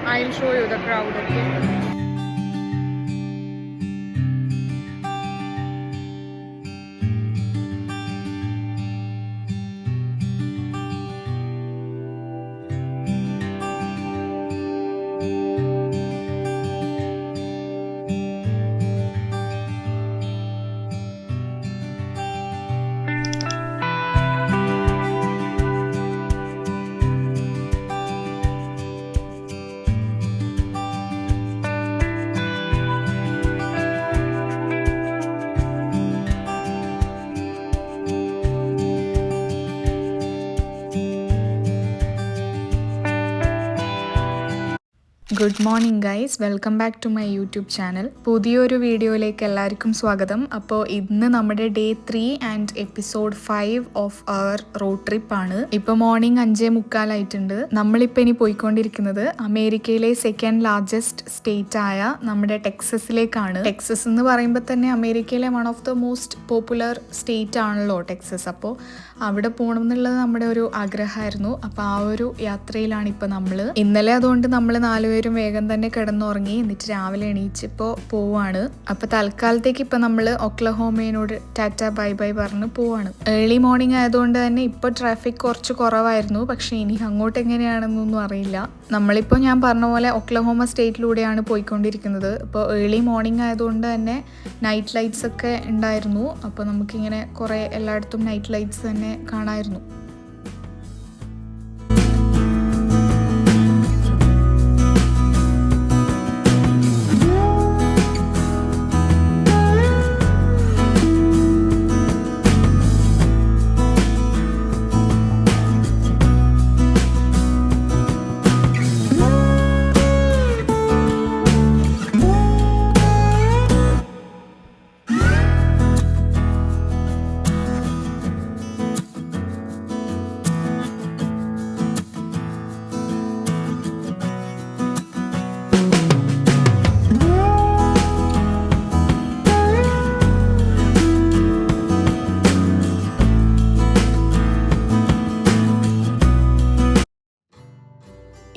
I'll show you the crowd, okay? Good morning guys, welcome back to my YouTube channel. പുതിയൊരു വീഡിയോയിലേക്ക് എല്ലാവർക്കും സ്വാഗതം. അപ്പോൾ ഇന്ന് നമ്മുടെ day 3 and episode 5 of our road ട്രിപ്പാണ്. ഇപ്പോൾ മോർണിംഗ് 5:45 നമ്മളിപ്പോൾ ഇനി പോയിക്കൊണ്ടിരിക്കുന്നത് അമേരിക്കയിലെ സെക്കൻഡ് ലാർജസ്റ്റ് സ്റ്റേറ്റ് ആയ നമ്മുടെ ടെക്സസിലേക്കാണ്. ടെക്സസ് എന്ന് പറയുമ്പോൾ തന്നെ അമേരിക്കയിലെ one of the most popular state ആണല്ലോ ടെക്സസ്. അപ്പോൾ അവിടെ പോകണം എന്നുള്ളത് നമ്മുടെ ഒരു ആഗ്രഹമായിരുന്നു. അപ്പോൾ ആ ഒരു യാത്രയിലാണ് ഇപ്പോൾ നമ്മൾ. ഇന്നലെ അതുകൊണ്ട് നമ്മൾ 4 പേരും വേഗം തന്നെ കിടന്നുറങ്ങി. എന്നിട്ട് രാവിലെ എണീച്ചിപ്പോൾ പോവാണ്. അപ്പോൾ തൽക്കാലത്തേക്ക് ഇപ്പം നമ്മൾ ഒക്ലഹോമയോട് ടാറ്റ ബൈ ബൈ പറഞ്ഞ് പോവാണ്. ഏർലി മോർണിംഗ് ആയതുകൊണ്ട് തന്നെ ഇപ്പോൾ ട്രാഫിക് കുറച്ച് കുറവായിരുന്നു. പക്ഷേ ഇനി അങ്ങോട്ട് എങ്ങനെയാണെന്നൊന്നും അറിയില്ല. നമ്മളിപ്പോൾ ഞാൻ പറഞ്ഞ പോലെ ഒക്ലഹോമ സ്റ്റേറ്റിലൂടെയാണ് പോയിക്കൊണ്ടിരിക്കുന്നത്. ഇപ്പോൾ ഏർലി മോർണിംഗ് ആയതുകൊണ്ട് തന്നെ നൈറ്റ് ലൈറ്റ്സ് ഒക്കെ ഉണ്ടായിരുന്നു. അപ്പോൾ നമുക്കിങ്ങനെ കുറേ എല്ലായിടത്തും നൈറ്റ് ലൈറ്റ്സ് തന്നെ കാണാമായിരുന്നു.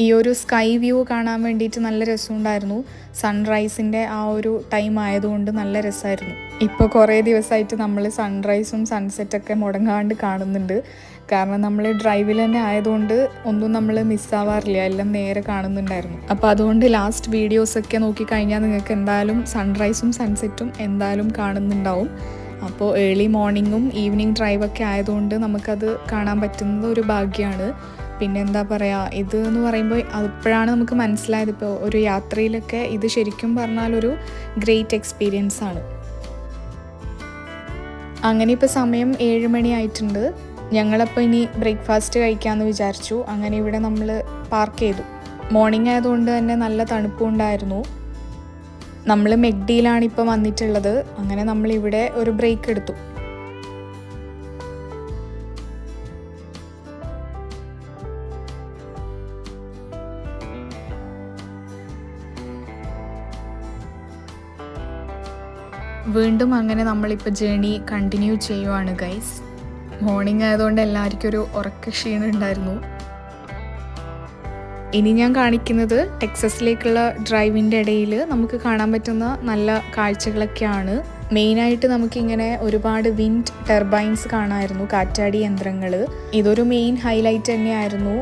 ഈ ഒരു സ്കൈ വ്യൂ കാണാൻ വേണ്ടിയിട്ട് നല്ല രസമുണ്ടായിരുന്നു. സൺറൈസിൻ്റെ ആ ഒരു ടൈം ആയതുകൊണ്ട് നല്ല രസമായിരുന്നു. ഇപ്പോൾ കുറേ ദിവസമായിട്ട് നമ്മൾ സൺറൈസും സൺസെറ്റൊക്കെ മുടങ്ങാണ്ട് കാണുന്നുണ്ട്. കാരണം നമ്മൾ ഡ്രൈവിൽ തന്നെ ആയതുകൊണ്ട് ഒന്നും നമ്മൾ മിസ്സാവാറില്ല, എല്ലാം നേരെ കാണുന്നുണ്ടായിരുന്നു. അപ്പോൾ അതുകൊണ്ട് ലാസ്റ്റ് വീഡിയോസൊക്കെ നോക്കിക്കഴിഞ്ഞാൽ നിങ്ങൾക്ക് എന്തായാലും സൺറൈസും സൺസെറ്റും എന്തായാലും കാണുന്നുണ്ടാവും. അപ്പോൾ ഏർലി മോർണിംഗും ഈവനിങ് ഡ്രൈവൊക്കെ ആയതുകൊണ്ട് നമുക്കത് കാണാൻ പറ്റുന്നത് ഒരു ഭാഗ്യമാണ്. പിന്നെ എന്താ പറയുക, ഇത് എന്ന് പറയുമ്പോൾ അതിപ്പോഴാണ് നമുക്ക് മനസ്സിലായത്, ഇപ്പോൾ ഒരു യാത്രയിലൊക്കെ ഇത് ശരിക്കും പറഞ്ഞാൽ ഒരു ഗ്രേറ്റ് എക്സ്പീരിയൻസ് ആണ്. അങ്ങനെ ഇപ്പോൾ സമയം 7 മണി ആയിട്ടുണ്ട്. ഞങ്ങളപ്പോൾ ഇനി ബ്രേക്ക്ഫാസ്റ്റ് കഴിക്കാമെന്ന് വിചാരിച്ചു. അങ്ങനെ ഇവിടെ നമ്മൾ പാർക്ക് ചെയ്തു. മോർണിംഗ് ആയതുകൊണ്ട് തന്നെ നല്ല തണുപ്പും ഉണ്ടായിരുന്നു. നമ്മൾ മെക്ഡിയിലാണ് ഇപ്പോൾ വന്നിട്ടുള്ളത്. അങ്ങനെ നമ്മളിവിടെ ഒരു ബ്രേക്ക് എടുത്തു. വീണ്ടും അങ്ങനെ നമ്മളിപ്പോൾ ജേണി കണ്ടിന്യൂ ചെയ്യുവാണ് ഗൈസ്. മോർണിംഗ് ആയതുകൊണ്ട് എല്ലാവർക്കും ഒരു ഉറക്ക ക്ഷീണം ഉണ്ടായിരുന്നു. ഇനി ഞാൻ കാണിക്കുന്നത് ടെക്സസിലേക്കുള്ള ഡ്രൈവിൻ്റെ ഇടയിൽ നമുക്ക് കാണാൻ പറ്റുന്ന നല്ല കാഴ്ചകളൊക്കെയാണ്. മെയിനായിട്ട് നമുക്കിങ്ങനെ ഒരുപാട് വിൻഡ് ടർബൈൻസ് കാണാമായിരുന്നു, കാറ്റാടി യന്ത്രങ്ങൾ. ഇതൊരു മെയിൻ ഹൈലൈറ്റ് തന്നെയായിരുന്നു.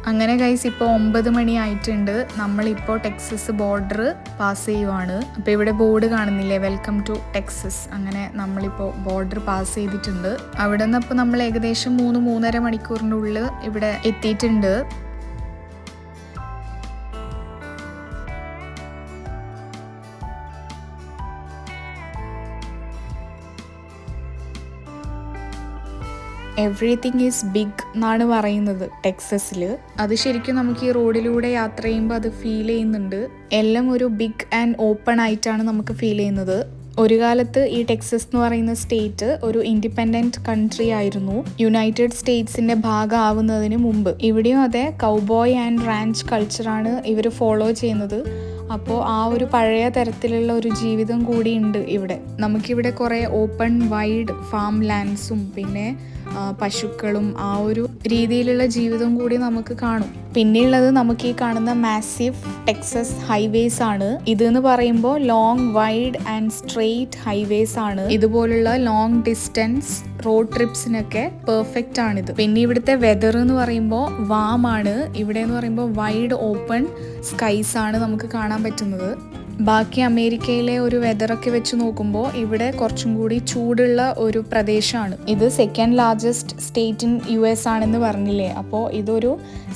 അങ്ങനെ ഗൈസ് ഇപ്പോൾ 9 മണി ആയിട്ടുണ്ട്. നമ്മളിപ്പോൾ ടെക്സസ് ബോർഡർ പാസ് ചെയ്യുവാണ്. അപ്പോൾ ഇവിടെ ബോർഡ് കാണുന്നില്ലേ, വെൽക്കം ടു ടെക്സസ്. അങ്ങനെ നമ്മളിപ്പോൾ ബോർഡർ പാസ് ചെയ്തിട്ടുണ്ട്. അവിടെ നിന്ന് അപ്പോൾ നമ്മൾ ഏകദേശം 3-3.5 മണിക്കൂറിൻ്റെ ഉള്ളിൽ ഇവിടെ എത്തിയിട്ടുണ്ട്. എവ്രിതിങ് ഈസ് ബിഗ് എന്നാണ് പറയുന്നത് ടെക്സസിൽ. അത് ശരിക്കും നമുക്ക് ഈ റോഡിലൂടെ യാത്ര ചെയ്യുമ്പോൾ അത് ഫീൽ ചെയ്യുന്നുണ്ട്. എല്ലാം ഒരു ബിഗ് ആൻഡ് ഓപ്പൺ ആയിട്ടാണ് നമുക്ക് ഫീൽ ചെയ്യുന്നത്. ഒരു കാലത്ത് ഈ ടെക്സസ് എന്ന് പറയുന്ന സ്റ്റേറ്റ് ഒരു ഇൻഡിപെൻഡൻറ്റ് കൺട്രി ആയിരുന്നു, യുണൈറ്റഡ് സ്റ്റേറ്റ്സിൻ്റെ ഭാഗമാവുന്നതിന് മുമ്പ്. ഇവിടെയും അതെ, കൗബോയ് ആൻഡ് റാഞ്ച് കൾച്ചറാണ് ഇവർ ഫോളോ ചെയ്യുന്നത്. അപ്പോൾ ആ ഒരു പഴയ തരത്തിലുള്ള ഒരു ജീവിതം കൂടിയുണ്ട് ഇവിടെ. നമുക്കിവിടെ കുറേ ഓപ്പൺ വൈഡ് ഫാം ലാൻഡ്സും പിന്നെ പശുക്കളും ആ ഒരു രീതിയിലുള്ള ജീവിതം കൂടി നമുക്ക് കാണും. പിന്നെയുള്ളത് നമുക്ക് ഈ കാണുന്ന മാസീവ് ടെക്സസ് ഹൈവേസ് ആണ്. ഇതെന്ന് പറയുമ്പോൾ long wide and straight highways ആണ്. ഇതുപോലുള്ള ലോങ് ഡിസ്റ്റൻസ് റോഡ് ട്രിപ്സിനൊക്കെ പെർഫെക്റ്റ് ആണിത്. പിന്നെ ഇവിടുത്തെ വെതർ എന്ന് പറയുമ്പോൾ വാം ആണ്. ഇവിടെ എന്ന് പറയുമ്പോൾ വൈഡ് ഓപ്പൺ സ്കൈസ് ആണ് നമുക്ക് കാണാൻ പറ്റുന്നത്. ബാക്കി അമേരിക്കയിലെ ഒരു വെതറൊക്കെ വെച്ച് നോക്കുമ്പോൾ ഇവിടെ കുറച്ചും കൂടി ചൂടുള്ള ഒരു പ്രദേശമാണ്. ഇത് second largest state in US ആണെന്ന് പറഞ്ഞില്ലേ. അപ്പോൾ ഇതൊരു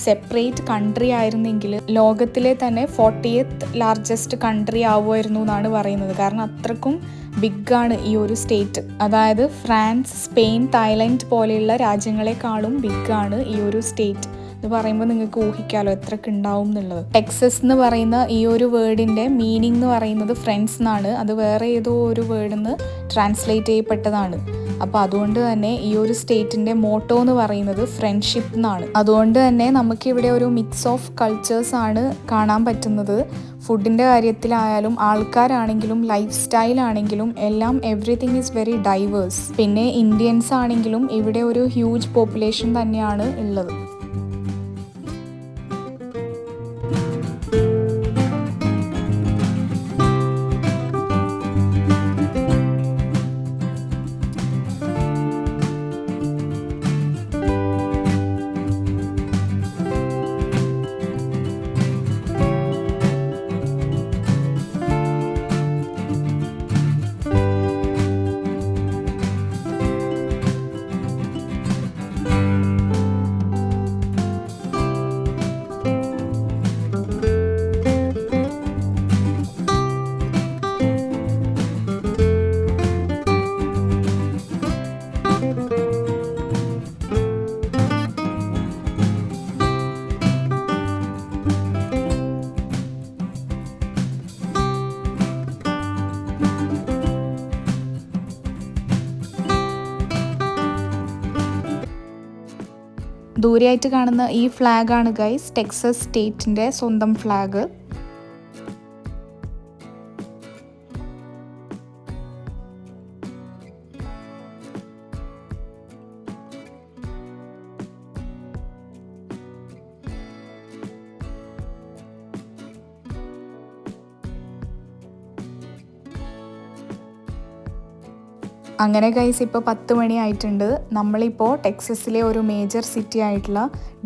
സെപ്പറേറ്റ് കൺട്രി ആയിരുന്നെങ്കിൽ ലോകത്തിലെ തന്നെ 40th ലാർജസ്റ്റ് കൺട്രി ആവുമായിരുന്നു എന്നാണ് പറയുന്നത്. കാരണം അത്രക്കും ബിഗാണ് ഈ ഒരു സ്റ്റേറ്റ്. അതായത് ഫ്രാൻസ്, സ്പെയിൻ, തായ്ലൻഡ് പോലെയുള്ള രാജ്യങ്ങളെക്കാളും ബിഗാണ് ഈ ഒരു സ്റ്റേറ്റ്. ഇത് പറയുമ്പോൾ നിങ്ങൾക്ക് ഊഹിക്കാമല്ലോ എത്രക്ക് ഉണ്ടാവും എന്നുള്ളത്. ടെക്സസ് എന്ന് പറയുന്ന ഈ ഒരു വേർഡിൻ്റെ മീനിങ് എന്ന് പറയുന്നത് ഫ്രണ്ട്സ് എന്നാണ്. അത് വേറെ ഏതോ ഒരു വേർഡിൽ നിന്ന് ട്രാൻസ്ലേറ്റ് ചെയ്യപ്പെട്ടതാണ്. അപ്പോൾ അതുകൊണ്ട് തന്നെ ഈ ഒരു സ്റ്റേറ്റിൻ്റെ മോട്ടോ എന്ന് പറയുന്നത് ഫ്രണ്ട്ഷിപ്പ് എന്നാണ്. അതുകൊണ്ട് തന്നെ നമുക്കിവിടെ ഒരു മിക്സ് ഓഫ് കൾച്ചേഴ്സ് ആണ് കാണാൻ പറ്റുന്നത്. ഫുഡിൻ്റെ കാര്യത്തിലായാലും ആൾക്കാരാണെങ്കിലും ലൈഫ് സ്റ്റൈൽ ആണെങ്കിലും എല്ലാം എവ്രിതിങ് ഈസ് വെരി ഡൈവേഴ്സ്. പിന്നെ ഇന്ത്യൻസ് ആണെങ്കിലും ഇവിടെ ഒരു ഹ്യൂജ് പോപ്പുലേഷൻ തന്നെയാണ് ഉള്ളത്. ദൂരെയായിട്ട് കാണുന്ന ഈ ഫ്ലാഗാണ് ഗൈസ് ടെക്സസ് സ്റ്റേറ്റിൻ്റെ സ്വന്തം ഫ്ലാഗ്. അങ്ങനെ ഗൈസ് ഇപ്പോൾ 10 മണി ആയിട്ടുണ്ട്. നമ്മളിപ്പോൾ ടെക്സസിലെ ഒരു മേജർ സിറ്റി ആയിട്ടുള്ള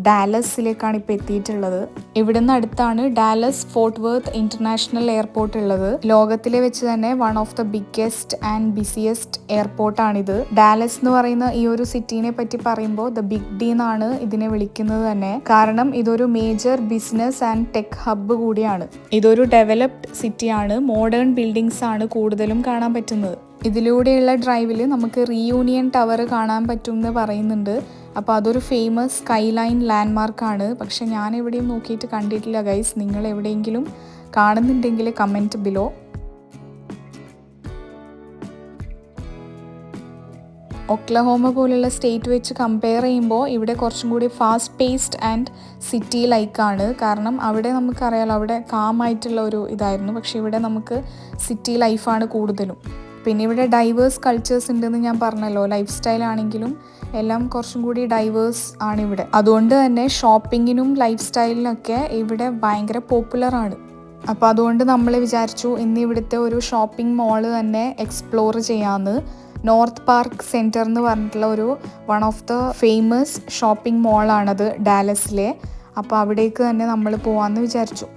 ഡാലസിലേക്കാണ് ഇപ്പോൾ എത്തിയിട്ടുള്ളത്. ഇവിടുന്ന് അടുത്താണ് Dallas Fort Worth International Airport ഉള്ളത്. ലോകത്തിലെ വെച്ച് തന്നെ one of the biggest and busiest എയർപോർട്ടാണിത്. ഡാലസ് എന്ന് പറയുന്ന ഈ ഒരു സിറ്റീനെ പറ്റി പറയുമ്പോൾ ദ ബിഗ് ഡി എന്നാണ് ഇതിനെ വിളിക്കുന്നത് തന്നെ. കാരണം ഇതൊരു major business and tech hub കൂടിയാണ്. ഇതൊരു ഡെവലപ്ഡ് സിറ്റിയാണ്. മോഡേൺ ബിൽഡിങ്സ് ആണ് കൂടുതലും കാണാൻ പറ്റുന്നത്. ഇതിലൂടെയുള്ള ഡ്രൈവിൽ നമുക്ക് റീയൂണിയൻ ടവർ കാണാൻ പറ്റും എന്ന് പറയുന്നുണ്ട്. അപ്പോൾ അതൊരു ഫേമസ് സ്കൈലൈൻ ലാൻഡ്മാർക്കാണ്. പക്ഷെ ഞാൻ എവിടെയും നോക്കിയിട്ട് കണ്ടിട്ടില്ല ഗൈസ്. നിങ്ങൾ എവിടെയെങ്കിലും കാണുന്നുണ്ടെങ്കിൽ കമൻറ്റ് ബിലോ. ഒക്ലഹോമ പോലുള്ള സ്റ്റേറ്റ് വെച്ച് കമ്പയർ ചെയ്യുമ്പോൾ ഇവിടെ കുറച്ചും കൂടി ഫാസ്റ്റ് പേസ്ഡ് ആൻഡ് സിറ്റി ലൈക്കാണ്. കാരണം അവിടെ നമുക്കറിയാലോ, അവിടെ കാമായിട്ടുള്ള ഒരു ഇതായിരുന്നു. പക്ഷെ ഇവിടെ നമുക്ക് സിറ്റി ലൈഫാണ് കൂടുതലും. പിന്നെ ഇവിടെ ഡൈവേഴ്സ് കൾച്ചേഴ്സ് ഉണ്ടെന്ന് ഞാൻ പറഞ്ഞല്ലോ. ലൈഫ് സ്റ്റൈൽ ആണെങ്കിലും എല്ലാം കുറച്ചും കൂടി ഡൈവേഴ്സ് ആണ് ഇവിടെ. അതുകൊണ്ട് തന്നെ ഷോപ്പിങ്ങിനും ലൈഫ് സ്റ്റൈലിനൊക്കെ ഇവിടെ ഭയങ്കര പോപ്പുലറാണ്. അപ്പോൾ അതുകൊണ്ട് നമ്മൾ വിചാരിച്ചു ഇന്ന് ഇവിടുത്തെ ഒരു ഷോപ്പിംഗ് മോള് തന്നെ എക്സ്പ്ലോർ ചെയ്യാമെന്ന്. നോർത്ത് പാർക്ക് സെൻറ്റർ എന്ന് പറഞ്ഞിട്ടുള്ള ഒരു one of the famous shopping മോളാണത് ഡാലസിലെ. അപ്പോൾ അവിടേക്ക് തന്നെ നമ്മൾ പോകാമെന്ന് വിചാരിച്ചു.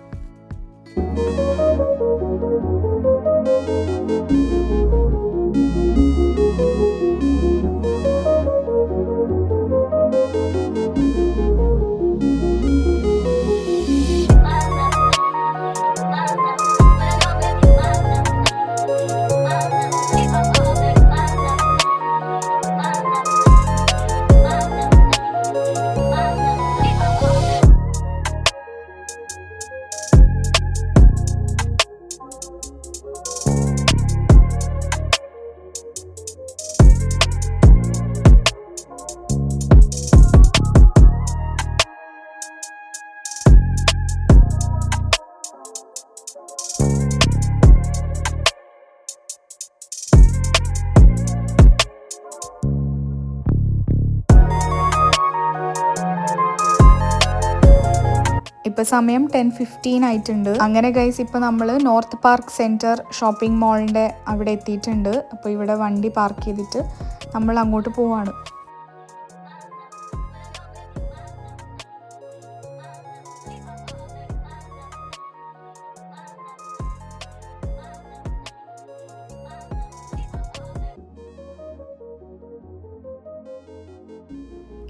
ഇപ്പോൾ സമയം 10:15 ആയിട്ടുണ്ട്. അങ്ങനെ ഗൈസ് ഇപ്പോൾ നമ്മൾ നോർത്ത് പാർക്ക് സെൻറ്റർ ഷോപ്പിംഗ് മോളിൻ്റെ അവിടെ എത്തിയിട്ടുണ്ട്. അപ്പോൾ ഇവിടെ വണ്ടി പാർക്ക് ചെയ്തിട്ട് നമ്മൾ അങ്ങോട്ട് പോവാണ്.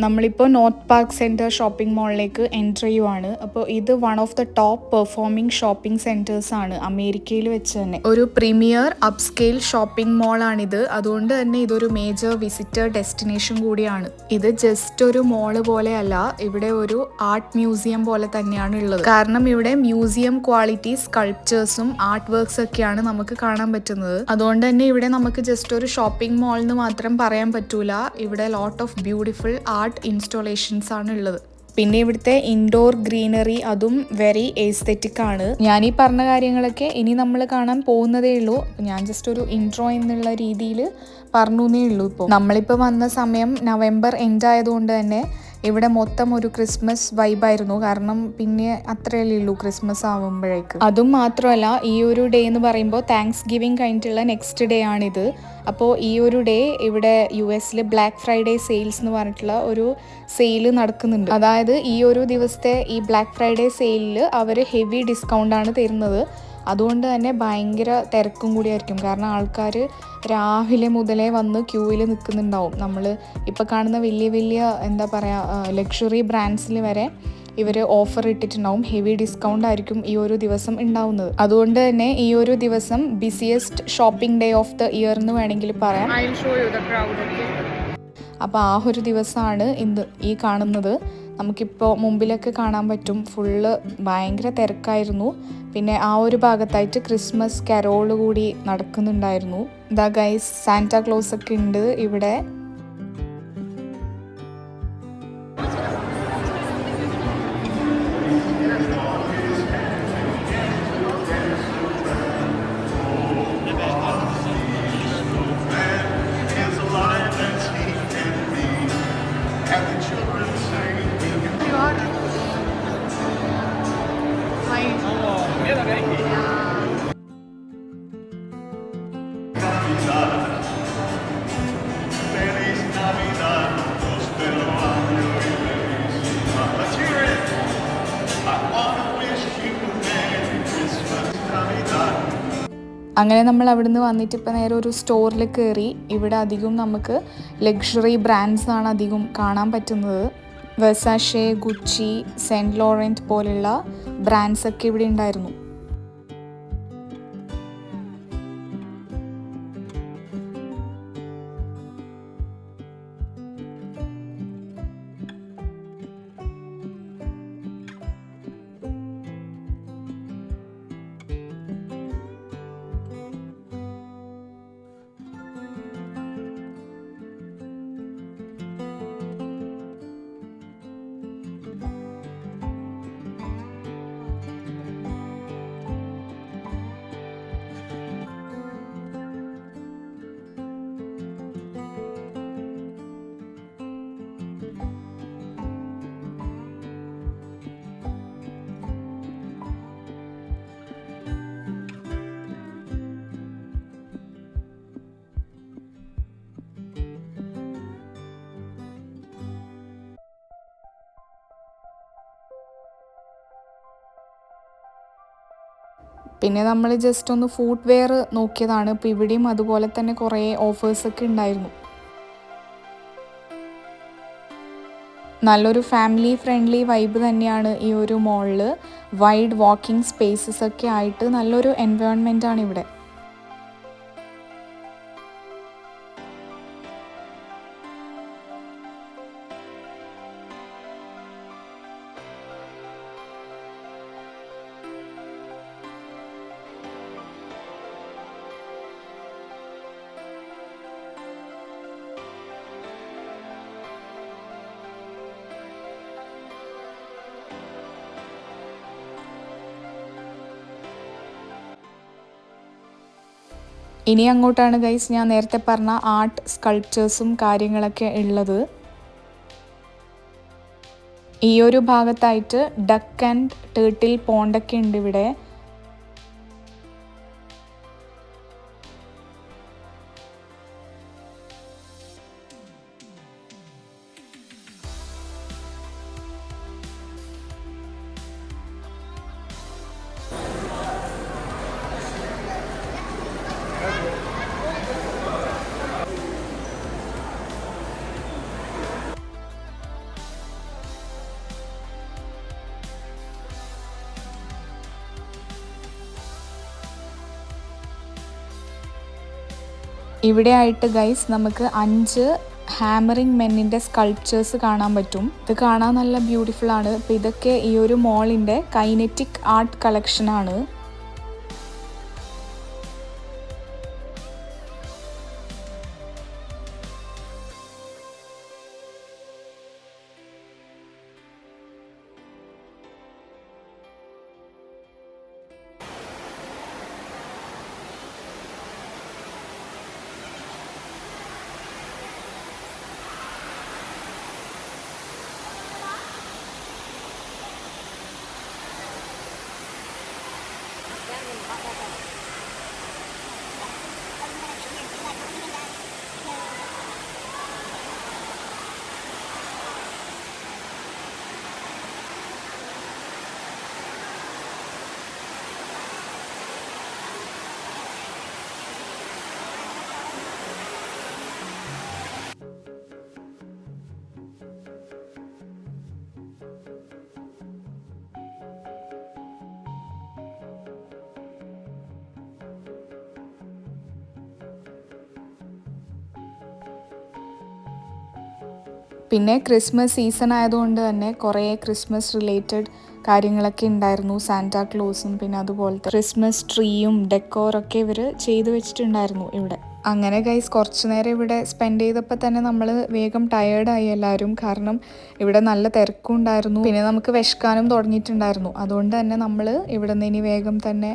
നമ്മളിപ്പോൾ നോർത്ത് പാർക്ക് സെൻറ്റർ ഷോപ്പിംഗ് മോളിലേക്ക് എൻ്റർ ചെയ്യുവാണ്. അപ്പോൾ ഇത് one of the top performing shopping centres ആണ് അമേരിക്കയിൽ വെച്ച് തന്നെ. ഒരു പ്രീമിയർ അപ്സ്കെയിൽ ഷോപ്പിംഗ് മോളാണിത്. അതുകൊണ്ട് തന്നെ ഇതൊരു മേജർ വിസിറ്റർ ഡെസ്റ്റിനേഷൻ കൂടിയാണ്. ഇത് ജസ്റ്റ് ഒരു മോള് പോലെയല്ല, ഇവിടെ ഒരു ആർട്ട് മ്യൂസിയം പോലെ തന്നെയാണ് ഉള്ളത്. കാരണം ഇവിടെ മ്യൂസിയം ക്വാളിറ്റി സ്കൾപ്ചേഴ്സും ആർട്ട് വർക്ക്സ് ഒക്കെയാണ് നമുക്ക് കാണാൻ പറ്റുന്നത്. അതുകൊണ്ട് തന്നെ ഇവിടെ നമുക്ക് ജസ്റ്റ് ഒരു ഷോപ്പിംഗ് മോൾ എന്ന് മാത്രം പറയാൻ പറ്റൂല. ഇവിടെ ലോട്ട് ഓഫ് ബ്യൂട്ടിഫുൾ ആർട്ട് ഇൻസ്റ്റോളേഷൻസ് ആണ് ഉള്ളത്. പിന്നെ ഇവിടുത്തെ ഇൻഡോർ ഗ്രീനറി അതും വെരി എസ്തെറ്റിക് ആണ്. ഞാൻ ഈ പറഞ്ഞ കാര്യങ്ങളൊക്കെ ഇനി നമ്മൾ കാണാൻ പോകുന്നതേ ഉള്ളൂ. ഞാൻ ജസ്റ്റ് ഒരു ഇൻട്രോ എന്നുള്ള രീതിയിൽ പറഞ്ഞേ ഉള്ളൂ. ഇപ്പോൾ നമ്മളിപ്പോൾ വന്ന സമയം നവംബർ എൻഡ് ആയതുകൊണ്ട് തന്നെ ഇവിടെ മൊത്തം ഒരു ക്രിസ്മസ് വൈബായിരുന്നു. കാരണം പിന്നെ അത്രയല്ലേ ഉള്ളൂ ക്രിസ്മസ് ആവുമ്പോഴേക്ക്. അതും മാത്രമല്ല ഈ ഒരു ഡേ എന്ന് പറയുമ്പോൾ താങ്ക്സ് ഗിവിങ് കഴിഞ്ഞിട്ടുള്ള നെക്സ്റ്റ് ഡേ ആണിത്. അപ്പോൾ ഈ ഒരു ഡേ ഇവിടെ US ബ്ലാക്ക് ഫ്രൈഡേ സെയിൽസ് എന്ന് പറഞ്ഞിട്ടുള്ള ഒരു സെയിൽ നടക്കുന്നുണ്ട്. അതായത് ഈ ഒരു ദിവസത്തെ ഈ ബ്ലാക്ക് ഫ്രൈഡേ സെയിലിൽ അവർ ഹെവി ഡിസ്കൗണ്ടാണ് തരുന്നത്. അതുകൊണ്ട് തന്നെ ഭയങ്കര തിരക്കും കൂടിയായിരിക്കും. കാരണം ആൾക്കാർ രാവിലെ മുതലേ വന്ന് ക്യൂവിൽ നിൽക്കുന്നുണ്ടാവും. നമ്മൾ ഇപ്പോൾ കാണുന്ന വലിയ വലിയ എന്താ പറയുക ലക്ഷറി ബ്രാൻഡ്സിൽ വരെ ഇവർ ഓഫർ ഇട്ടിട്ടുണ്ടാവും. ഹെവി ഡിസ്കൗണ്ട് ആയിരിക്കും ഈ ഒരു ദിവസം ഉണ്ടാവുന്നത്. അതുകൊണ്ട് തന്നെ ഈ ഒരു ദിവസം busiest shopping day of the year എന്ന് വേണമെങ്കിൽ പറയാം. അപ്പോൾ ആ ഒരു ദിവസമാണ് ഇന്ന് ഈ കാണുന്നത്. നമുക്കിപ്പോൾ മുമ്പിലൊക്കെ കാണാൻ പറ്റും ഫുള്ള് ഭയങ്കര തിരക്കായിരുന്നു. പിന്നെ ആ ഒരു ഭാഗത്തായിട്ട് ക്രിസ്മസ് കരോള് കൂടി നടക്കുന്നുണ്ടായിരുന്നു. ദാ ഗൈസ് സാന്റാ ക്ലോസ് ഒക്കെ ഉണ്ട് ഇവിടെ. അങ്ങനെ നമ്മൾ അവിടുന്ന് വന്നിട്ട് ഇപ്പോൾ നേരെ ഒരു സ്റ്റോറിൽ കയറി. ഇവിടെ അധികം നമുക്ക് ലക്ഷറി ബ്രാൻഡ്സ് ആണ് അധികം കാണാൻ പറ്റുന്നത്. വെർസാഷെ, ഗുച്ചി, സെൻറ്റ് ലോറൻറ്റ് പോലുള്ള ബ്രാൻഡ്സ് ഒക്കെ ഇവിടെ ഉണ്ടായിരുന്നു. പിന്നെ നമ്മൾ ജസ്റ്റ് ഒന്ന് ഫുഡ് വെയർ നോക്കിയതാണ്. ഇപ്പോൾ ഇവിടെയും അതുപോലെ തന്നെ കുറേ ഓഫേഴ്സൊക്കെ ഉണ്ടായിരുന്നു. നല്ലൊരു ഫാമിലി ഫ്രണ്ട്ലി വൈബ് തന്നെയാണ് ഈ ഒരു മോളിൽ. വൈഡ് വാക്കിംഗ് സ്പേസസ് ഒക്കെ ആയിട്ട് നല്ലൊരു എൻവയോൺമെൻ്റ് ആണ് ഇവിടെ. ഇനി അങ്ങോട്ടാണ് ഗൈസ് ഞാൻ നേരത്തെ പറഞ്ഞ ആർട്ട് സ്കൾപ്ചേഴ്സും കാര്യങ്ങളൊക്കെ ഉള്ളത്. ഈ ഒരു ഭാഗത്തായിട്ട് ഡക്ക് ആൻഡ് ടേർട്ടിൽ പോണ്ടൊക്കെ ഉണ്ട് ഇവിടെ. ഇവിടെ ആയിട്ട് ഗൈസ് നമുക്ക് 5 ഹാമറിംഗ് മെന്നിൻ്റെ സ്കൾപ്ചേഴ്സ് കാണാൻ പറ്റും. ഇത് കാണാൻ നല്ല ബ്യൂട്ടിഫുൾ ആണ്. അപ്പോൾ ഇതൊക്കെ ഈ ഒരു മോളിൻ്റെ കൈനറ്റിക് ആർട്ട് കളക്ഷനാണ്. പിന്നെ ക്രിസ്മസ് സീസൺ ആയതുകൊണ്ട് തന്നെ കുറേ ക്രിസ്മസ് റിലേറ്റഡ് കാര്യങ്ങളൊക്കെ ഉണ്ടായിരുന്നു. സാന്റാ ക്ലോസും പിന്നെ അതുപോലത്തെ ക്രിസ്മസ് ട്രീയും ഡെക്കോറൊക്കെ ഇവർ ചെയ്തു വെച്ചിട്ടുണ്ടായിരുന്നു ഇവിടെ. അങ്ങനെ ഗൈസ് കുറച്ച് നേരം ഇവിടെ സ്പെൻഡ് ചെയ്തപ്പോൾ തന്നെ നമ്മൾ വേഗം ടയേർഡായി എല്ലാവരും. കാരണം ഇവിടെ നല്ല തിരക്കും ഉണ്ടായിരുന്നു. പിന്നെ നമുക്ക് വിശക്കാനും തുടങ്ങിയിട്ടുണ്ടായിരുന്നു. അതുകൊണ്ട് തന്നെ നമ്മൾ ഇവിടെ നിന്ന് ഇനി വേഗം തന്നെ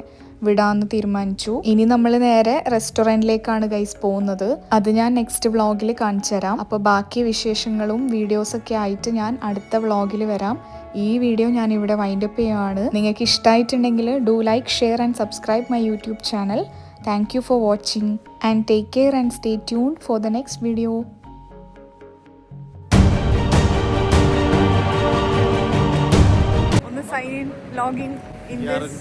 വിടാമെന്ന് തീരുമാനിച്ചു. ഇനി നമ്മൾ നേരെ റെസ്റ്റോറൻറ്റിലേക്കാണ് ഗൈസ് പോകുന്നത്. അത് ഞാൻ നെക്സ്റ്റ് വ്ളോഗിൽ കാണിച്ചു തരാം. അപ്പോൾ ബാക്കി വിശേഷങ്ങളും വീഡിയോസൊക്കെ ആയിട്ട് ഞാൻ അടുത്ത വ്ളോഗിൽ വരാം. ഈ വീഡിയോ ഞാൻ ഇവിടെ വൈൻഡപ്പ് ചെയ്യുകയാണ്. നിങ്ങൾക്ക് ഇഷ്ടമായിട്ടുണ്ടെങ്കിൽ do like, share and subscribe my YouTube channel. Thank you for watching and take care and stay tuned for the next video. ഒന്ന് sign in login in this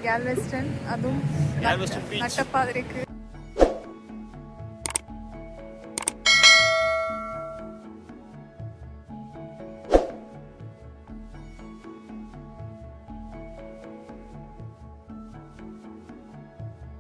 Galveston അതും നട്ടപ്പാതിരക്ക്